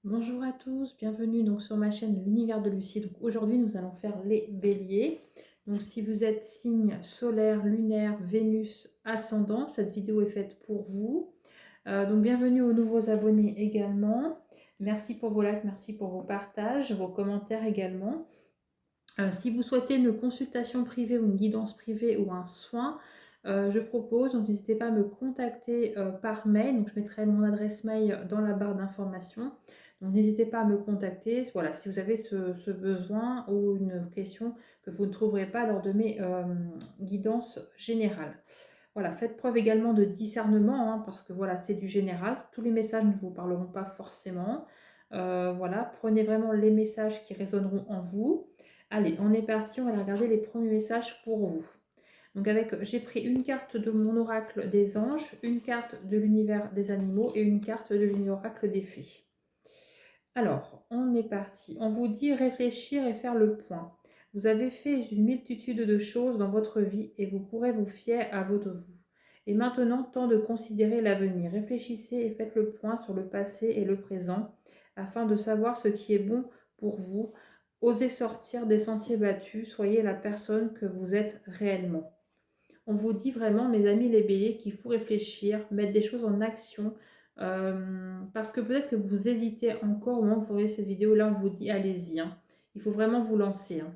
Bonjour à tous, bienvenue donc sur ma chaîne L'Univers de Lucie. Donc aujourd'hui nous allons faire les béliers. Donc si vous êtes signe solaire, lunaire, Vénus, ascendant, cette vidéo est faite pour vous. Donc bienvenue aux nouveaux abonnés également. Merci pour vos likes, merci pour vos partages, vos commentaires également. Si vous souhaitez une consultation privée ou une guidance privée ou un soin, je propose, donc n'hésitez pas à me contacter par mail. Donc je mettrai mon adresse mail dans la barre d'informations. Donc n'hésitez pas à me contacter, voilà, si vous avez ce besoin ou une question que vous ne trouverez pas lors de mes guidances générales. Voilà, faites preuve également de discernement, hein, parce que voilà, c'est du général. Tous les messages ne vous parleront pas forcément. Voilà, prenez vraiment les messages qui résonneront en vous. Allez, on est parti, on va aller regarder les premiers messages pour vous. Donc j'ai pris une carte de mon oracle des anges, une carte de l'univers des animaux et une carte de l'oracle des fées. Alors, on est parti. On vous dit réfléchir et faire le point. Vous avez fait une multitude de choses dans votre vie et vous pourrez vous fier à votre vous. Et maintenant, temps de considérer l'avenir. Réfléchissez et faites le point sur le passé et le présent afin de savoir ce qui est bon pour vous. Osez sortir des sentiers battus. Soyez la personne que vous êtes réellement. On vous dit vraiment, mes amis les béliers, qu'il faut réfléchir, mettre des choses en action. Parce que peut-être que vous hésitez encore au moment où vous regardez cette vidéo. Là, on vous dit, allez-y, hein. Il faut vraiment vous lancer, hein.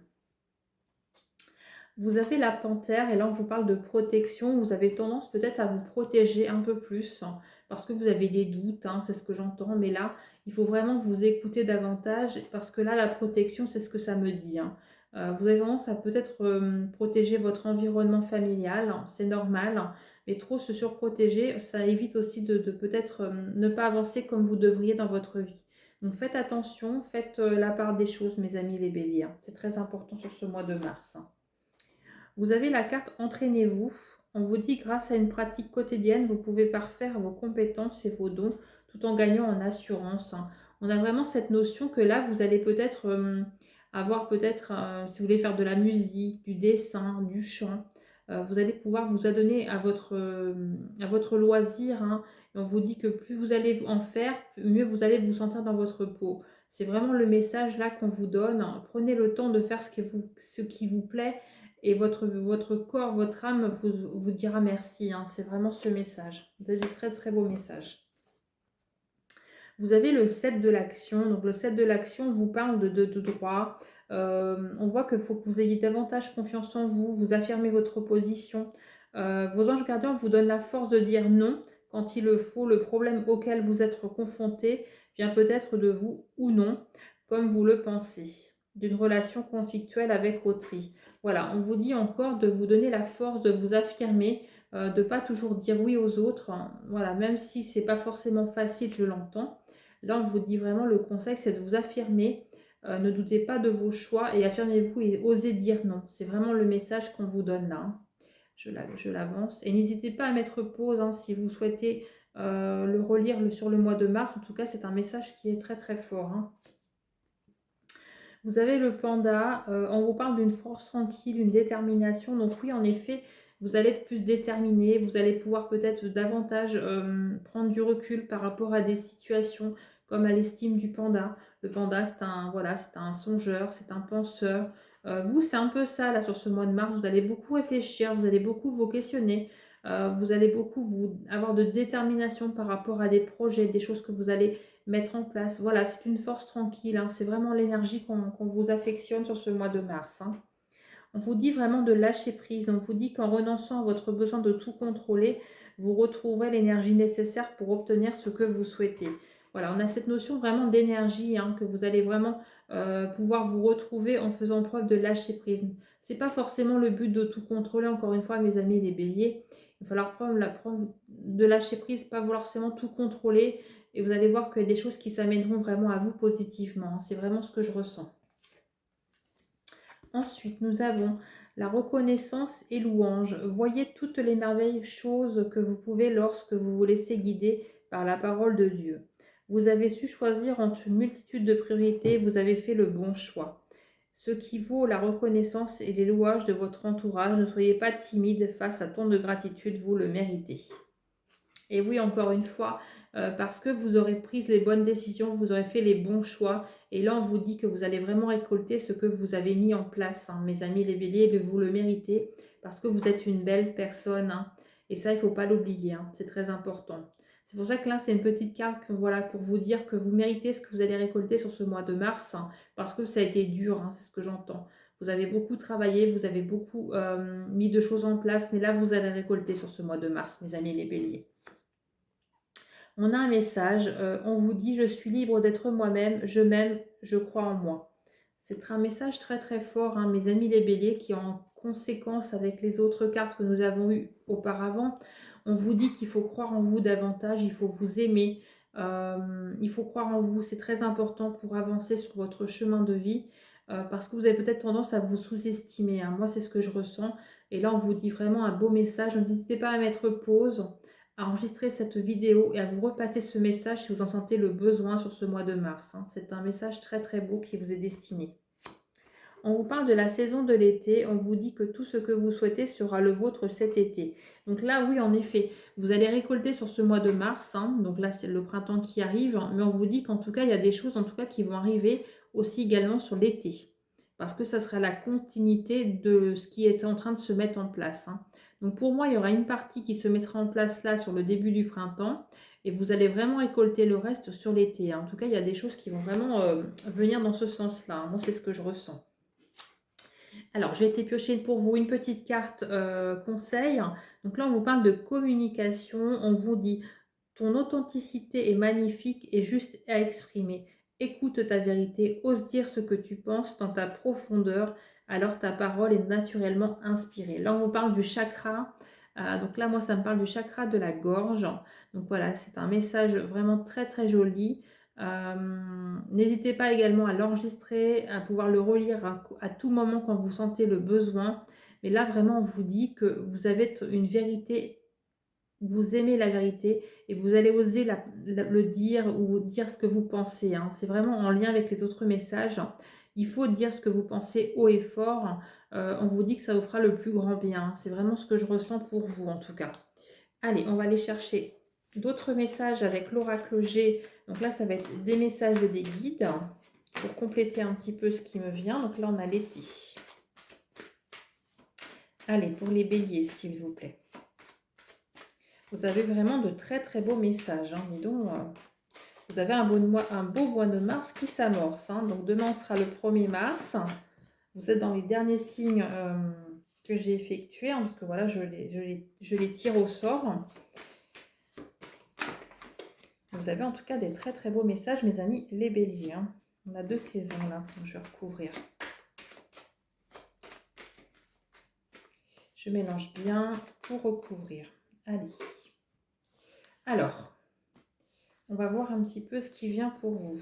Vous avez la panthère et là, on vous parle de protection. Vous avez tendance peut-être à vous protéger un peu plus, hein, parce que vous avez des doutes, hein, c'est ce que j'entends. Mais là, il faut vraiment vous écouter davantage parce que là, la protection, c'est ce que ça me dit, hein. Vous avez tendance à peut-être protéger votre environnement familial, hein, c'est normal, hein, mais trop se surprotéger, ça évite aussi de peut-être ne pas avancer comme vous devriez dans votre vie. Donc faites attention, faites la part des choses, mes amis les béliers, hein. C'est très important sur ce mois de mars, hein. Vous avez la carte Entraînez-vous. On vous dit grâce à une pratique quotidienne, vous pouvez parfaire vos compétences et vos dons tout en gagnant en assurance, hein. On a vraiment cette notion que là, vous allez peut-être avoir peut-être, si vous voulez faire de la musique, du dessin, du chant, vous allez pouvoir vous adonner à votre loisir, hein. Et on vous dit que plus vous allez en faire, mieux vous allez vous sentir dans votre peau. C'est vraiment le message là qu'on vous donne, hein. Prenez le temps de faire ce qui vous plaît et votre corps, votre âme vous dira merci, hein. C'est vraiment ce message. Vous avez de très très beau message. Vous avez le 7 de l'action. Donc le 7 de l'action vous parle de droit. On voit qu'il faut que vous ayez davantage confiance en vous, vous affirmez votre position. Vos anges gardiens vous donnent la force de dire non quand il le faut. Le problème auquel vous êtes confronté vient peut-être de vous ou non, comme vous le pensez, d'une relation conflictuelle avec autrui. Voilà, on vous dit encore de vous donner la force de vous affirmer, de ne pas toujours dire oui aux autres, hein. Voilà, même si c'est pas forcément facile, je l'entends. Là, on vous dit vraiment, le conseil, c'est de vous affirmer. Ne doutez pas de vos choix et affirmez-vous et osez dire non. C'est vraiment le message qu'on vous donne là, hein. Je l'avance. Et n'hésitez pas à mettre pause, hein, si vous souhaitez le relire sur le mois de mars. En tout cas, c'est un message qui est très très fort, hein. Vous avez le panda, on vous parle d'une force tranquille, une détermination. Donc oui, en effet, vous allez être plus déterminé, vous allez pouvoir peut-être davantage prendre du recul par rapport à des situations comme à l'estime du panda. Le panda, c'est un, voilà, c'est un songeur, c'est un penseur. Vous, c'est un peu ça là sur ce mois de mars. Vous allez beaucoup réfléchir, vous allez beaucoup vous questionner. Vous allez beaucoup avoir de détermination par rapport à des projets, des choses que vous allez mettre en place. Voilà, c'est une force tranquille, hein. C'est vraiment l'énergie qu'on vous affectionne sur ce mois de mars, hein. On vous dit vraiment de lâcher prise. On vous dit qu'en renonçant à votre besoin de tout contrôler, vous retrouverez l'énergie nécessaire pour obtenir ce que vous souhaitez. Voilà, on a cette notion vraiment d'énergie, hein, que vous allez vraiment pouvoir vous retrouver en faisant preuve de lâcher prise. C'est pas forcément le but de tout contrôler, encore une fois, mes amis les béliers. Il va falloir prendre la preuve de lâcher prise, pas forcément tout contrôler. Et vous allez voir qu'il y a des choses qui s'amèneront vraiment à vous positivement, hein. C'est vraiment ce que je ressens. Ensuite, nous avons la reconnaissance et louange. Voyez toutes les merveilleuses choses que vous pouvez lorsque vous vous laissez guider par la parole de Dieu. Vous avez su choisir entre une multitude de priorités, vous avez fait le bon choix. Ce qui vaut la reconnaissance et les louages de votre entourage, ne soyez pas timide face à tant de gratitude, vous le méritez. Et oui, encore une fois, parce que vous aurez pris les bonnes décisions, vous aurez fait les bons choix. Et là, on vous dit que vous allez vraiment récolter ce que vous avez mis en place, hein, mes amis les béliers, que vous le méritez, parce que vous êtes une belle personne, hein. Et ça, il ne faut pas l'oublier, hein, c'est très important. C'est pour ça que là, c'est une petite carte voilà, pour vous dire que vous méritez ce que vous allez récolter sur ce mois de mars, hein, parce que ça a été dur, hein, c'est ce que j'entends. Vous avez beaucoup travaillé, vous avez beaucoup mis de choses en place, mais là, vous allez récolter sur ce mois de mars, mes amis les béliers. On a un message, on vous dit « Je suis libre d'être moi-même, je m'aime, je crois en moi ». C'est un message très très fort, hein, mes amis les béliers, qui est en conséquence avec les autres cartes que nous avons eues auparavant. On vous dit qu'il faut croire en vous davantage, il faut vous aimer, il faut croire en vous. C'est très important pour avancer sur votre chemin de vie, parce que vous avez peut-être tendance à vous sous-estimer, hein. Moi, c'est ce que je ressens. Et là, on vous dit vraiment un beau message. N'hésitez pas à mettre pause, à enregistrer cette vidéo et à vous repasser ce message si vous en sentez le besoin sur ce mois de mars, hein. C'est un message très très beau qui vous est destiné. On vous parle de la saison de l'été, on vous dit que tout ce que vous souhaitez sera le vôtre cet été. Donc là, oui, en effet, vous allez récolter sur ce mois de mars, hein. Donc là, c'est le printemps qui arrive, mais on vous dit qu'en tout cas, il y a des choses en tout cas qui vont arriver aussi également sur l'été. Parce que ça sera la continuité de ce qui est en train de se mettre en place, hein. Donc pour moi, il y aura une partie qui se mettra en place là sur le début du printemps et vous allez vraiment récolter le reste sur l'été, hein. En tout cas, il y a des choses qui vont vraiment venir dans ce sens-là, hein. Moi, c'est ce que je ressens. Alors, j'ai été piocher pour vous une petite carte conseil. Donc là, on vous parle de communication. On vous dit, ton authenticité est magnifique et juste à exprimer. Écoute ta vérité, ose dire ce que tu penses dans ta profondeur, alors ta parole est naturellement inspirée. Là, on vous parle du chakra. Donc là, moi, ça me parle du chakra de la gorge. Donc voilà, c'est un message vraiment très, très joli. N'hésitez pas également à l'enregistrer, à pouvoir le relire à tout moment quand vous sentez le besoin. Mais là, vraiment, on vous dit que vous avez une vérité, vous aimez la vérité et vous allez oser le dire ou dire ce que vous pensez, hein. C'est vraiment en lien avec les autres messages. Il faut dire ce que vous pensez haut et fort. On vous dit que ça vous fera le plus grand bien. C'est vraiment ce que je ressens pour vous, en tout cas. Allez, on va aller chercher d'autres messages avec l'oracle G. Donc là, ça va être des messages des guides pour compléter un petit peu ce qui me vient. Donc là, on a l'été. Allez, pour les béliers, s'il vous plaît. Vous avez vraiment de très très beaux messages, hein. Dis donc, vous avez un beau mois de mars qui s'amorce, hein. Donc demain, sera le 1er mars. Vous êtes dans les derniers signes que j'ai effectués, hein, parce que voilà, je les tire au sort. Vous avez en tout cas des très très beaux messages, mes amis les béliers, hein. On a 2 saisons là, je vais recouvrir. Je mélange bien pour recouvrir. Allez. Alors, on va voir un petit peu ce qui vient pour vous.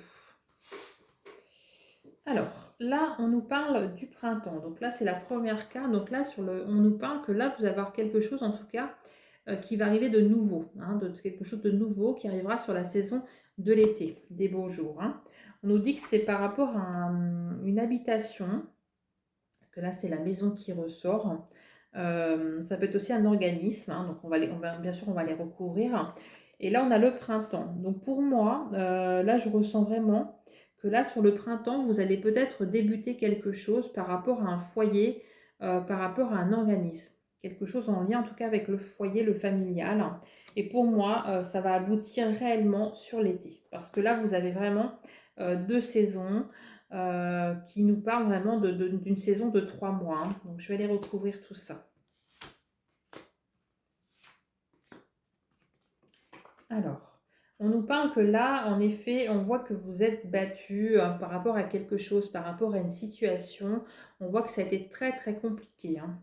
Alors, là, on nous parle du printemps. Donc là, c'est la première carte. Donc là, on nous parle que là, vous allez avoir quelque chose, en tout cas, qui va arriver de nouveau, hein, quelque chose de nouveau qui arrivera sur la saison de l'été, des beaux jours, hein. On nous dit que c'est par rapport à une habitation, parce que là, c'est la maison qui ressort. Ça peut être aussi un organisme, hein, donc bien sûr, on va les recouvrir. Et là, on a le printemps. Donc pour moi, là, je ressens vraiment que là, sur le printemps, vous allez peut-être débuter quelque chose par rapport à un foyer, par rapport à un organisme. Quelque chose en lien, en tout cas, avec le foyer, le familial. Et pour moi, ça va aboutir réellement sur l'été. Parce que là, vous avez vraiment 2 saisons qui nous parlent vraiment d'une saison de 3 mois, hein. Donc, je vais aller recouvrir tout ça. Alors, on nous parle que là, en effet, on voit que vous êtes battu par rapport à quelque chose, par rapport à une situation. On voit que ça a été très, très compliqué, hein.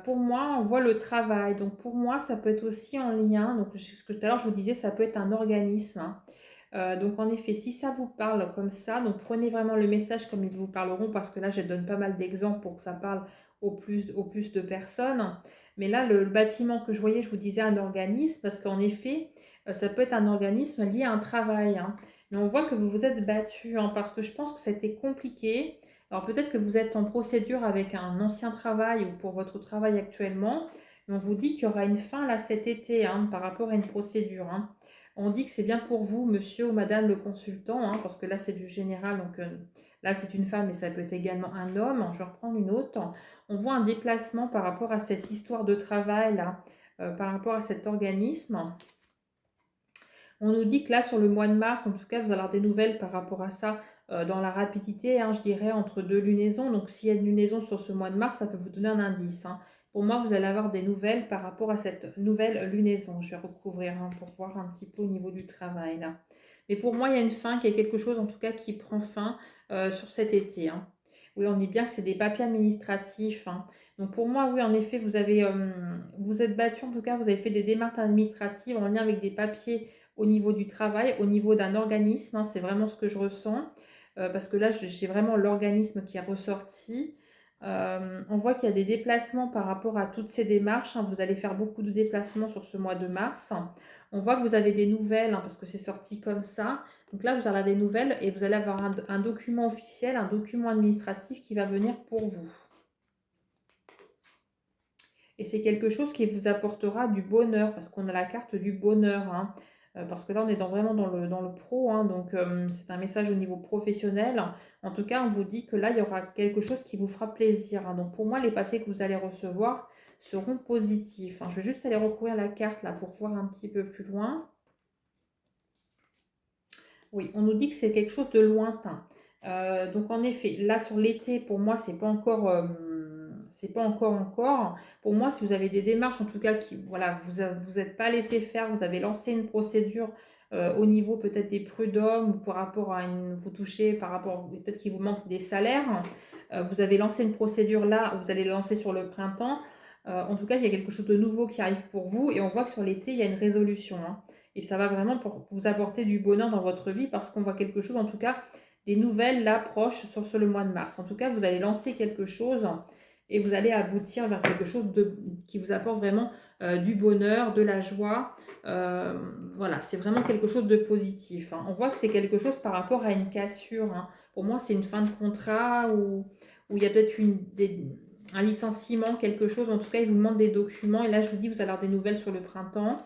Pour moi, on voit le travail. Donc, pour moi, ça peut être aussi en lien. Donc, ce que tout à l'heure, je vous disais, ça peut être un organisme, hein. Donc, en effet, si ça vous parle comme ça, donc prenez vraiment le message comme ils vous parleront, parce que là, je donne pas mal d'exemples pour que ça parle au plus de personnes. Mais là, le bâtiment que je voyais, je vous disais un organisme, parce qu'en effet, ça peut être un organisme lié à un travail, hein. Mais on voit que vous vous êtes battu, hein, parce que je pense que c'était compliqué. Alors peut-être que vous êtes en procédure avec un ancien travail ou pour votre travail actuellement, Et on vous dit qu'il y aura une fin là cet été hein, par rapport à une procédure. Hein. On dit que c'est bien pour vous, monsieur ou madame le consultant, hein, parce que là c'est du général, donc là c'est une femme, mais ça peut être également un homme. Je vais reprendre une autre. On voit un déplacement par rapport à cette histoire de travail là, par rapport à cet organisme. On nous dit que là, sur le mois de mars, en tout cas, vous allez avoir des nouvelles par rapport à ça dans la rapidité, hein, je dirais, entre deux lunaisons. Donc, s'il y a une lunaison sur ce mois de mars, ça peut vous donner un indice. Hein. Pour moi, vous allez avoir des nouvelles par rapport à cette nouvelle lunaison. Je vais recouvrir hein, pour voir un petit peu au niveau du travail, là. Mais pour moi, il y a une fin, qu'il y a quelque chose, en tout cas, qui prend fin sur cet été. Hein. Oui, on dit bien que c'est des papiers administratifs. Hein. Donc, pour moi, oui, en effet, vous êtes battu, en tout cas, vous avez fait des démarches administratives en lien avec des papiers au niveau du travail, au niveau d'un organisme, hein, c'est vraiment ce que je ressens, parce que là, j'ai vraiment l'organisme qui est ressorti. On voit qu'il y a des déplacements par rapport à toutes ces démarches, hein, vous allez faire beaucoup de déplacements sur ce mois de mars. On voit que vous avez des nouvelles, hein, parce que c'est sorti comme ça. Donc là, vous avez des nouvelles et vous allez avoir un document officiel, un document administratif qui va venir pour vous. Et c'est quelque chose qui vous apportera du bonheur, parce qu'on a la carte du bonheur. Hein. Parce que là, on est vraiment dans le pro, hein, donc c'est un message au niveau professionnel. En tout cas, on vous dit que là, il y aura quelque chose qui vous fera plaisir. Hein. Donc pour moi, les papiers que vous allez recevoir seront positifs. Hein. Je vais juste aller recouvrir la carte là pour voir un petit peu plus loin. Oui, on nous dit que c'est quelque chose de lointain. Donc en effet, là sur l'été, pour moi, c'est pas encore, c'est pas encore. Pour moi, si vous avez des démarches, en tout cas, qui, voilà, vous êtes pas laissé faire, vous avez lancé une procédure au niveau peut-être des prud'hommes ou par rapport à vous touchez par rapport, peut-être qu'il vous manque des salaires. Vous avez lancé une procédure là, vous allez la lancer sur le printemps. En tout cas, il y a quelque chose de nouveau qui arrive pour vous et on voit que sur l'été, il y a une résolution. Hein. Et ça va vraiment pour vous apporter du bonheur dans votre vie parce qu'on voit quelque chose, en tout cas, des nouvelles là proches sur le mois de mars. En tout cas, vous allez lancer quelque chose et vous allez aboutir vers quelque chose qui vous apporte vraiment du bonheur, de la joie. Voilà, c'est vraiment quelque chose de positif. Hein. On voit que c'est quelque chose par rapport à une cassure. Hein. Pour moi, c'est une fin de contrat où il y a peut-être un licenciement, quelque chose. En tout cas, il vous demande des documents. Et là, je vous dis, vous allez avoir des nouvelles sur le printemps.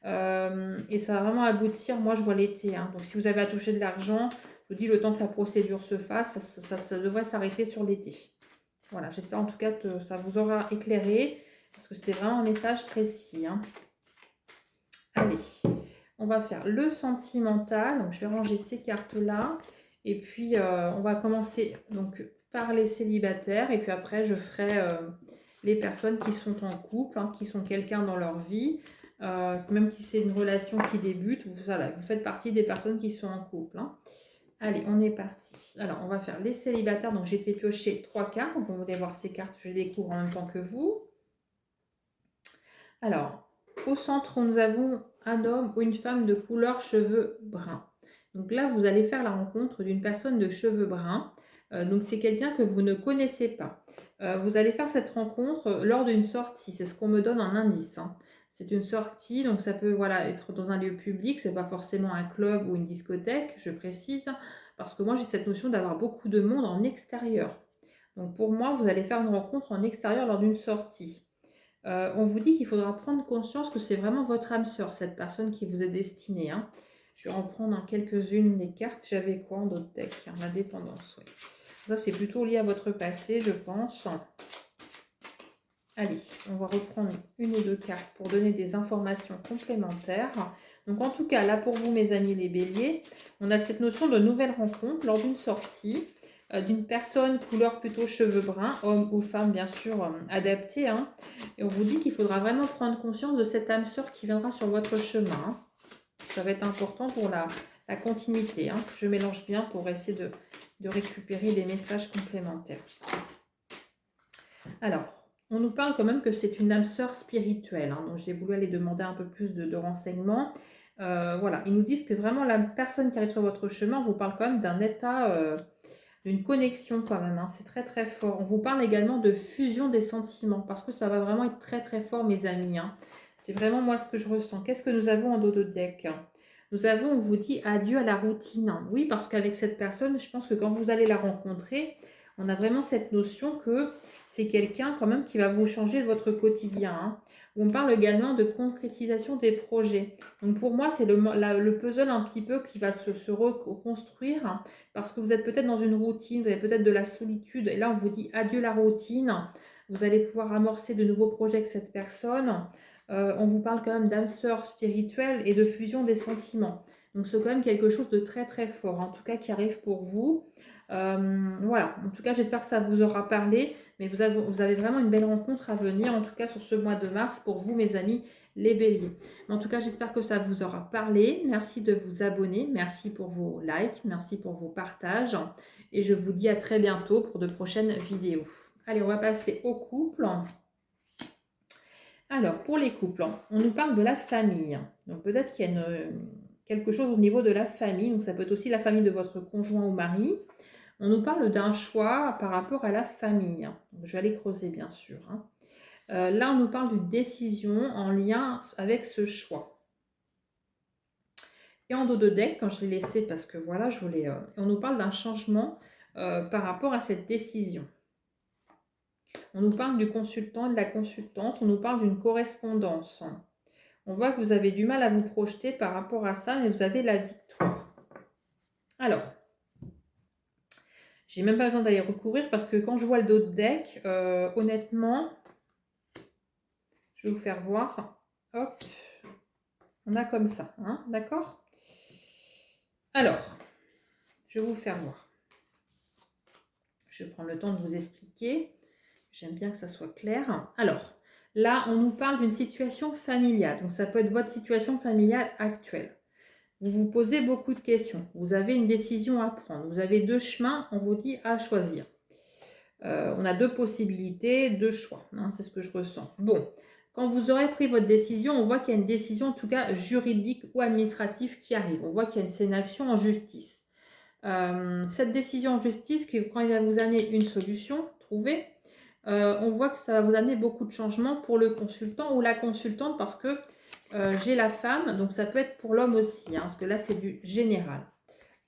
Et ça va vraiment aboutir, moi je vois l'été. Hein. Donc si vous avez à toucher de l'argent, je vous dis le temps que la procédure se fasse, ça devrait s'arrêter sur l'été. Voilà, j'espère en tout cas que ça vous aura éclairé, parce que c'était vraiment un message précis. Hein. Allez, on va faire le sentimental. Donc je vais ranger ces cartes-là. Et puis on va commencer donc, par les célibataires. Et puis après, je ferai les personnes qui sont en couple, hein, qui sont quelqu'un dans leur vie. Même si c'est une relation qui débute, vous faites partie des personnes qui sont en couple. Hein. Allez, on est parti. Alors, on va faire les célibataires. Donc, j'ai été piocher 3 cartes. Donc, on va voir ces cartes. Je les découvre en même temps que vous. Alors, au centre, nous avons un homme ou une femme de couleur cheveux bruns. Donc là, vous allez faire la rencontre d'une personne de cheveux bruns. Donc, c'est quelqu'un que vous ne connaissez pas. Vous allez faire cette rencontre lors d'une sortie. C'est ce qu'on me donne en indice. Hein. C'est une sortie, donc ça peut voilà, être dans un lieu public. Ce n'est pas forcément un club ou une discothèque, je précise. Parce que moi, j'ai cette notion d'avoir beaucoup de monde en extérieur. Donc, pour moi, vous allez faire une rencontre en extérieur lors d'une sortie. On vous dit qu'il faudra prendre conscience que c'est vraiment votre âme sœur, cette personne qui vous est destinée. Hein. Je vais en prendre en quelques-unes des cartes. J'avais quoi en d'autres decks? La dépendance, oui. Ça, c'est plutôt lié à votre passé, je pense. Allez, on va reprendre une ou deux cartes pour donner des informations complémentaires. Donc, en tout cas, là pour vous, mes amis les béliers, on a cette notion de nouvelle rencontre lors d'une sortie d'une personne couleur plutôt cheveux bruns, homme ou femme bien sûr adapté. Hein. Et on vous dit qu'il faudra vraiment prendre conscience de cette âme sœur qui viendra sur votre chemin. Hein. Ça va être important pour la continuité. Hein. Je mélange bien pour essayer de récupérer des messages complémentaires. Alors, on nous parle quand même que c'est une âme sœur spirituelle. Hein. Donc, j'ai voulu aller demander un peu plus de renseignements. Voilà, ils nous disent que vraiment la personne qui arrive sur votre chemin, on vous parle quand même d'un état... d'une connexion quand même, hein. C'est très très fort. On vous parle également de fusion des sentiments, parce que ça va vraiment être très très fort, mes amis. Hein. C'est vraiment moi ce que je ressens. Qu'est-ce que nous avons en dos de deck? Nous avons, on vous dit, adieu à la routine. Oui, parce qu'avec cette personne, je pense que quand vous allez la rencontrer, on a vraiment cette notion que c'est quelqu'un quand même qui va vous changer de votre quotidien. Hein. On parle également de concrétisation des projets. Donc pour moi, c'est le puzzle un petit peu qui va se reconstruire hein, parce que vous êtes peut-être dans une routine, vous avez peut-être de la solitude et là on vous dit adieu la routine. Vous allez pouvoir amorcer de nouveaux projets avec cette personne. On vous parle quand même d'âme sœur spirituelle et de fusion des sentiments. Donc c'est quand même quelque chose de très très fort, en tout cas qui arrive pour vous. Voilà, en tout cas j'espère que ça vous aura parlé, mais vous avez vraiment une belle rencontre à venir, en tout cas sur ce mois de mars pour vous mes amis les béliers. En tout cas j'espère que ça vous aura parlé, merci de vous abonner, merci pour vos likes, merci pour vos partages et je vous dis à très bientôt pour de prochaines vidéos. Allez, on va passer au couple. Alors, pour les couples, on nous parle de la famille. Donc, peut-être qu'il y a quelque chose au niveau de la famille. Donc, ça peut être aussi la famille de votre conjoint ou mari. On nous parle d'un choix par rapport à la famille. Donc, je vais aller creuser, bien sûr. Là, on nous parle d'une décision en lien avec ce choix. Et en dos de deck, quand je l'ai laissé, parce que voilà, je voulais... on nous parle d'un changement par rapport à cette décision. On nous parle du consultant et de la consultante. On nous parle d'une correspondance. On voit que vous avez du mal à vous projeter par rapport à ça, mais vous avez la victoire. Alors, j'ai même pas besoin d'aller recourir parce que quand je vois le dos de deck, honnêtement, je vais vous faire voir. Hop, on a comme ça, hein, d'accord? Alors, je vais vous faire voir. Je vais prendre le temps de vous expliquer. J'aime bien que ça soit clair. Alors, là, on nous parle d'une situation familiale. Donc, ça peut être votre situation familiale actuelle. Vous vous posez beaucoup de questions. Vous avez une décision à prendre. Vous avez deux chemins, on vous dit, à choisir. On a deux possibilités, deux choix. Hein, c'est ce que je ressens. Bon, quand vous aurez pris votre décision, on voit qu'il y a une décision, en tout cas juridique ou administrative, qui arrive. On voit qu'il y a c'est une action en justice. Cette décision en justice, quand il va vous amener une solution trouvée, on voit que ça va vous amener beaucoup de changements pour le consultant ou la consultante parce que j'ai la femme, donc ça peut être pour l'homme aussi, hein, parce que là c'est du général.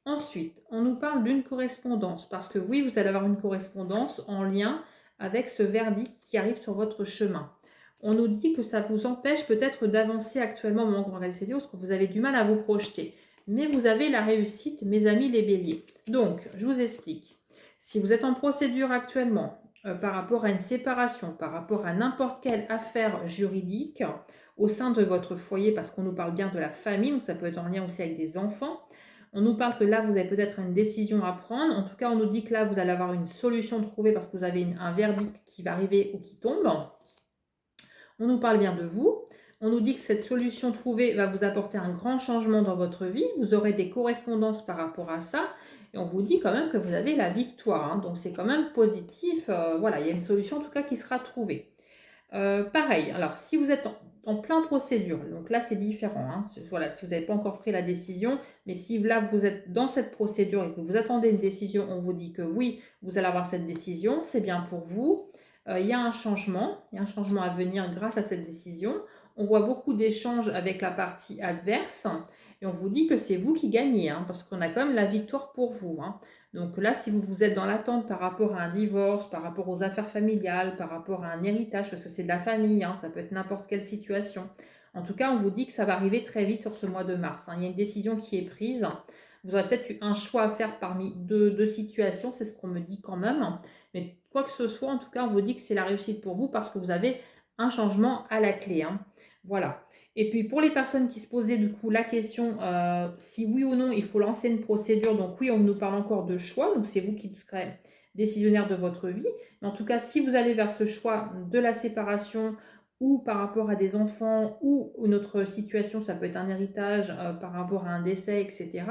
Ensuite, on nous parle d'une correspondance parce que oui, vous allez avoir une correspondance en lien avec ce verdict qui arrive sur votre chemin. On nous dit que ça vous empêche peut-être d'avancer actuellement au moment où vous regardez cette vidéo parce que vous avez du mal à vous projeter. Mais vous avez la réussite, mes amis les béliers. Donc, je vous explique. Si vous êtes en procédure actuellement par rapport à une séparation, par rapport à n'importe quelle affaire juridique au sein de votre foyer, parce qu'on nous parle bien de la famille, donc ça peut être en lien aussi avec des enfants, on nous parle que là, vous avez peut-être une décision à prendre. En tout cas, on nous dit que là, vous allez avoir une solution trouvée parce que vous avez un verdict qui va arriver ou qui tombe. On nous parle bien de vous. On nous dit que cette solution trouvée va vous apporter un grand changement dans votre vie. Vous aurez des correspondances par rapport à ça. Et on vous dit quand même que vous avez la victoire. Hein. Donc, c'est quand même positif. Voilà, il y a une solution en tout cas qui sera trouvée. Pareil, alors si vous êtes en plein procédure, donc là c'est différent, hein, voilà, si vous n'avez pas encore pris la décision, mais si là vous êtes dans cette procédure et que vous attendez une décision, on vous dit que oui, vous allez avoir cette décision, c'est bien pour vous. Il y a un changement à venir grâce à cette décision. On voit beaucoup d'échanges avec la partie adverse et on vous dit que c'est vous qui gagnez, hein, parce qu'on a quand même la victoire pour vous. Hein. Donc là, si vous êtes dans l'attente par rapport à un divorce, par rapport aux affaires familiales, par rapport à un héritage, parce que c'est de la famille, hein, ça peut être n'importe quelle situation. En tout cas, on vous dit que ça va arriver très vite sur ce mois de mars. Hein. Il y a une décision qui est prise. Vous aurez peut-être eu un choix à faire parmi deux situations, c'est ce qu'on me dit quand même. Mais quoi que ce soit, en tout cas, on vous dit que c'est la réussite pour vous parce que vous avez un changement à la clé. Hein. Voilà. Et puis pour les personnes qui se posaient du coup la question si oui ou non il faut lancer une procédure, donc oui on nous parle encore de choix, donc c'est vous qui serez décisionnaire de votre vie, mais en tout cas si vous allez vers ce choix de la séparation ou par rapport à des enfants ou une autre situation, ça peut être un héritage par rapport à un décès, etc.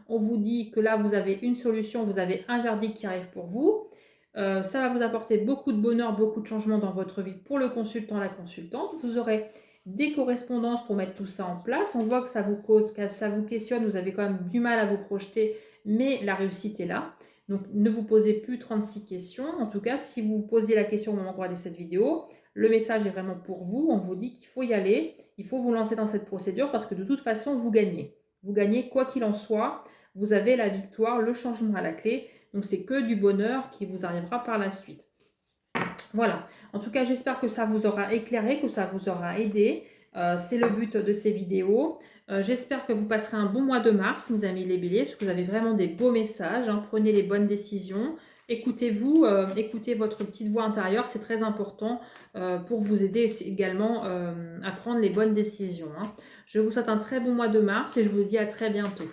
On vous dit que là vous avez une solution, vous avez un verdict qui arrive pour vous. Ça va vous apporter beaucoup de bonheur, beaucoup de changements dans votre vie pour le consultant, la consultante. Vous aurez des correspondances pour mettre tout ça en place. On voit que ça vous cause, que ça vous questionne, vous avez quand même du mal à vous projeter, mais la réussite est là. Donc ne vous posez plus 36 questions. En tout cas, si vous vous posez la question au moment de regarder cette vidéo, le message est vraiment pour vous. On vous dit qu'il faut y aller, il faut vous lancer dans cette procédure parce que de toute façon, vous gagnez. Vous gagnez quoi qu'il en soit. Vous avez la victoire, le changement à la clé. Donc c'est que du bonheur qui vous arrivera par la suite. Voilà. En tout cas, j'espère que ça vous aura éclairé, que ça vous aura aidé. C'est le but de ces vidéos. J'espère que vous passerez un bon mois de mars, mes amis les béliers, parce que vous avez vraiment des beaux messages, hein. Prenez les bonnes décisions. Écoutez-vous, écoutez votre petite voix intérieure, c'est très important pour vous aider également à prendre les bonnes décisions, hein. Je vous souhaite un très bon mois de mars et je vous dis à très bientôt.